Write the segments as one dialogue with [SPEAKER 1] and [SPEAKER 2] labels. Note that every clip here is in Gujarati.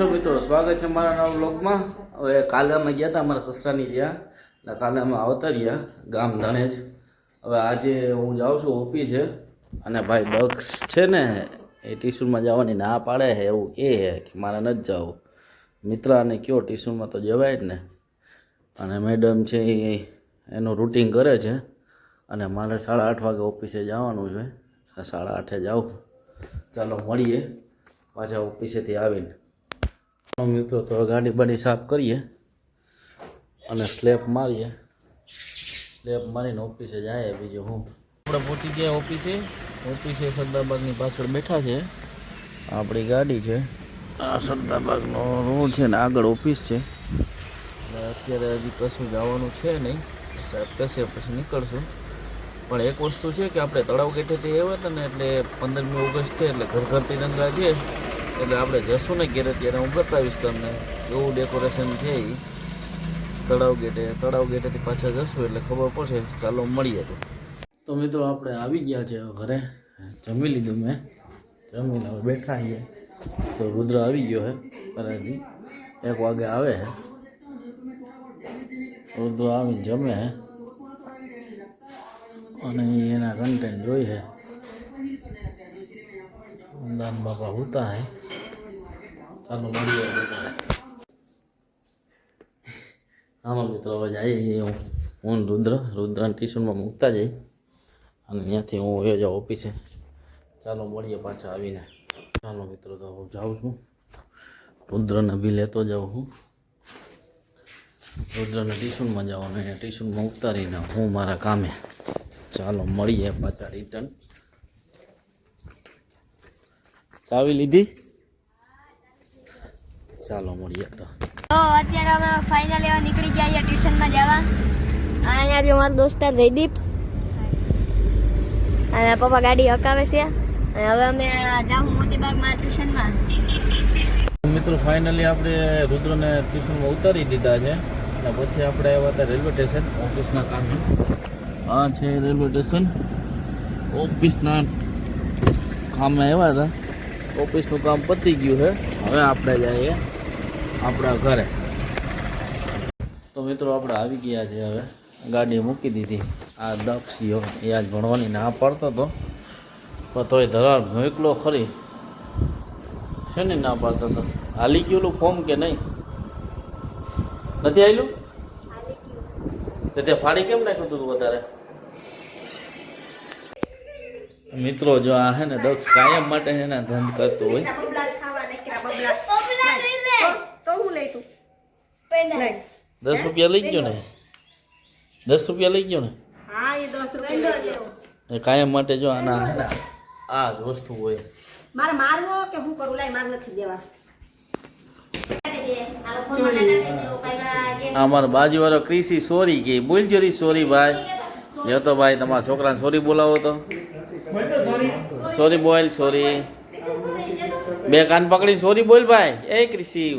[SPEAKER 1] છો મિત્રો, સ્વાગત છે મારા નવા વ્લોગમાં। હવે કાલે અમે ગયા હતા અમારા સસરાની ત્યાં, એટલે કાલે અમે આવતા રહ્યા ગામ ધણેજ। હવે આજે હું જાઉં છું ઓફિસે, અને ભાઈ દક્ષ છે ને એ ટ્યુશનમાં જવાની ના પાડે છે, એવું કહે છે કે મારે નથી જવું। મિત્રાને કયો ટ્યુશનમાં તો જવાય જ ને, અને મેડમ છે એનું રૂટિન કરે છે, અને મારે 8:30 વાગે ઓફિસે જવાનું છે, 8:30 જાઉં। ચાલો મળીએ પાછા ઓફિસેથી આવીને। મિત્રો તો ગાડી બાડી સાફ કરીએ અને સ્લેબ મારીએ, સ્લેબ મારીને ઓફિસે જાય। બીજું હું આપણે પહોંચી ગયા ઓફિસે સરદારબાગની પાછળ બેઠા છે, આપણી ગાડી છે, આ સરદારબાગનો રોડ છે ને આગળ ઓફિસ છે। અત્યારે હજી કશું જવાનું છે નહીં, સાહેબ કહેશે પછી નીકળશું। પણ એક વસ્તુ છે કે આપણે તળાવ ગેટેથી આવ્યા હતા ને, એટલે 15મી ઓગસ્ટ છે, એટલે ઘર તિરંગા છે, એટલે આપણે જશું ને ઘેરે ત્યારે હું બતાવીશ તમને કેવું ડેકોરેશન છે એ તળાવ ગેટેથી પાછા જશું એટલે ખબર પડશે। ચાલો મળીએ। તો મિત્રો આપણે આવી ગયા છે ઘરે, જમી લીધું મેં, જમીને હવે બેઠા છીએ। તો રુદ્ર આવી ગયો છે ઘરેથી, 1 વાગે આવે છે રુદ્ર, આવીને જમે છે અને એના કન્ટેન્ટ જોઈ છે। દાન બાપા હોતા હે, ચાલો મળીએ। હાલો મિત્રો હવે જઈએ, હું રુદ્રને ટ્યુશનમાં મૂકતા જઈ, અને ત્યાંથી હું વયો જાઉં ઓફિસે। ચાલો મળીએ પાછા આવીને। ચાલો મિત્રો તો હું જાઉં છું, રુદ્રને બી લેતો જાઉં છું। રુદ્રને ટ્યુશનમાં જવાનું, એને ટ્યુશનમાં ઉતારીને હું મારા કામે। ચાલો મળીએ પાછા રિટર્ન। ચાવી લીધી? ચાલો મળીએ। તો
[SPEAKER 2] અત્યારે અમે ફાઇનલ એવા નીકળી ગયા છીએ ટ્યુશનમાં જવા। અહીંયા જો મારો દોસ્તાર જયદીપ અને પપ્પા ગાડી હકાવે છે, અને હવે અમે જાઉં મોતીબાગમાં ટ્યુશનમાં।
[SPEAKER 1] મિત્રો ફાઇનલી આપણે રુદ્રને ટ્યુશનમાં ઉતારી દીધા છે, અને પછી આપણે આવ્યા હતા રેલવે સ્ટેશન ઓફિસના કામે। આ છે રેલવે સ્ટેશન, ઓફિસના કામે આવ્યા હતા, ઓફિસનું કામ પતી ગયું છે, હવે આપણે જઈએ આપણા ઘરે। તો મિત્રો આપણે આવી ગયા છે, હવે ગાડી મૂકી દીધી। આ દક્ષ ગયો, એ આજ ભણવાની ના પાડતો હતો, પણ તોય ધરાડ મોકલો ખરી, છે ને ના પાડતો હતો। હાલી ગયેલું ફોર્મ કે નહીં? નથી આવેલું? તો તે ફાડી કેમ નાખ્યું તું વધારે? મિત્રો જો આ હે ને દક્ષ કાયમ માટે છે ને ધંધ કરતું હોય। 10 રૂપિયા લઈ ગયો ને? 10 રૂપિયા લઈ ગયો ને?
[SPEAKER 3] હા, એ 10 રૂપિયા
[SPEAKER 1] કાયમ માટે જો આના હે ને આ જ વસ્તુ હોય।
[SPEAKER 3] મારે મારવો કે હું કરું? લાય, માર નથી દેવા।
[SPEAKER 1] અમારો બાજુવાળો ક્રિશી સોરી કે બોલજો રી સોરી ભાઈ, જો તો ભાઈ તમારા છોકરાને સોરી બોલાવો તો સોરી બોલ, સોરી 2 કાન પકડીને સોરી બોલ ભાઈ। એ ક્રિશી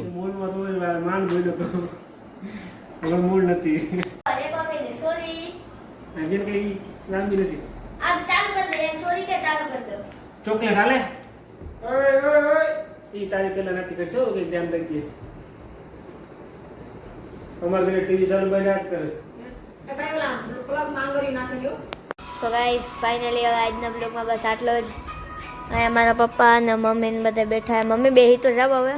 [SPEAKER 3] મૂળ નથી
[SPEAKER 2] સોરી
[SPEAKER 3] હજી કઈ લાંબી નથી।
[SPEAKER 2] આપ ચાલુ કર દે, સોરી કે ચાલુ કર દો।
[SPEAKER 3] ચોકલેટ હાલે? ઓય ઈ તારી પેલા નથી કરશો કે ધ્યાન રાખજે। અમાર ઘરે ટીવી ચાલુ બજાર કરે છે, એ ભાઈ ઓલા પ્લગ માંગરી નાખી દો।
[SPEAKER 2] સો ગાઈસ ફાઇનલી હવે આજના બ્લોગમાં બસ આટલો જ। અહીંયા મારા પપ્પા અને મમ્મી ને બધા બેઠા, મમ્મી બેહી તો જાવ હવે,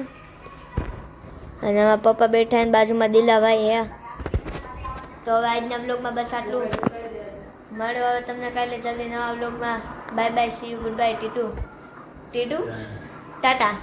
[SPEAKER 2] અને મારા પપ્પા બેઠા ને બાજુમાં દિલાભાઈ હે। તો હવે આજના બ્લોગમાં બસ આટલું, મળ્યો હવે તમને કાલે જલ્દી નવા બ્લોગમાં। Bye bye, see you, good bye, Titu Tata.